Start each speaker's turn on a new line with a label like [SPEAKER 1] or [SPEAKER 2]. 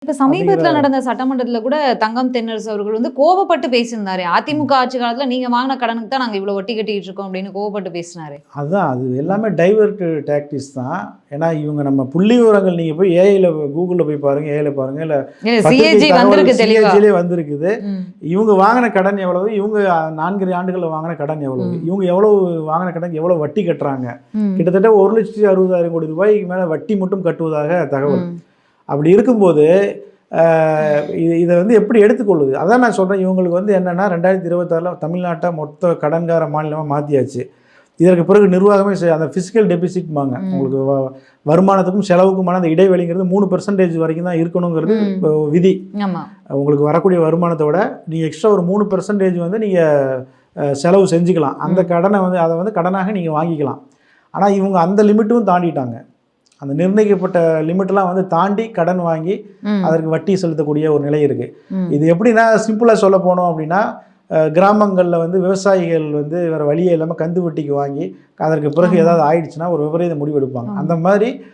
[SPEAKER 1] இப்ப சமீபத்துல நடந்த சட்டமன்றத்துல கூட தங்கம் தென்னரசு அவர்கள் வந்து கோபப்பட்டு பேசியிருந்தாரு. அதிமுக ஆட்சி காலத்துல நீங்க வாங்கின கடனுக்கு தான் நாங்க இவ்வளவு வட்டி கட்டிட்டு இருக்கோம் அப்படின்னு கோபப்பட்டு பேசினாரு.
[SPEAKER 2] அதுதான் அது எல்லாமே டைவர்ட் டாக்டிக்ஸ் தான். ஏன்னா இவங்க நம்ம புள்ளி விவரங்கள் நீங்கள் போய் ஏஐயில் கூகுளில் போய் பாருங்கள், ஏஐயில் பாருங்கள், இல்லை
[SPEAKER 1] சிஏஜி வந்திருக்கு,
[SPEAKER 2] சிஏஜிலே வந்திருக்குது. இவங்க வாங்கின கடன் எவ்வளவு, இவங்க 4 ஆண்டுகளில் வாங்கின கடன் எவ்வளவு, இவங்க எவ்வளவு வாங்கின கடன் எவ்வளவு வட்டி கட்டுறாங்க, கிட்டத்தட்ட 1,60,60,000 கோடி ரூபாய்க்கு மேலே வட்டி மட்டும் கட்டுவதாக தகவல். அப்படி இருக்கும்போது இதை வந்து எப்படி எடுத்துக்கொள்ளுது? அதான் நான் சொல்கிறேன். இவங்களுக்கு வந்து என்னென்னா 2026 தமிழ்நாட்டை மொத்த கடன்கார மாநிலமாக மாற்றியாச்சு. இதற்கு பிறகு நிர்வாகமே அந்த ஃபிஸ்கல் டெபிசிட்பாங்க, உங்களுக்கு வருமானத்துக்கும் செலவுக்குமான அந்த இடைவெளிங்கிறது 3% வரைக்கும் தான் இருக்கணுங்கிறது விதி. உங்களுக்கு வரக்கூடிய வருமானத்தை விட நீங்கள் எக்ஸ்ட்ரா ஒரு 3% வந்து நீங்கள் செலவு செஞ்சுக்கலாம். அந்த கடனை வந்து அதை வந்து கடனாக நீங்கள் வாங்கிக்கலாம். ஆனால் இவங்க அந்த லிமிட்டும் தாண்டிட்டாங்க. அந்த நிர்ணயிக்கப்பட்ட லிமிட்லாம் வந்து தாண்டி கடன் வாங்கி அதற்கு வட்டி செலுத்தக்கூடிய ஒரு நிலை இருக்குது. இது எப்படின்னா சிம்பிளாக சொல்ல போனோம் அப்படின்னா, கிராமங்களில் வந்து விவசாயிகள் வந்து வேறு வழியே இல்லாமல் கந்து வட்டிக்கு வாங்கி அதற்கு பிறகு ஏதாவது ஆயிடுச்சுன்னா ஒரு விபரீத முடிவு எடுப்பாங்க. அந்த மாதிரி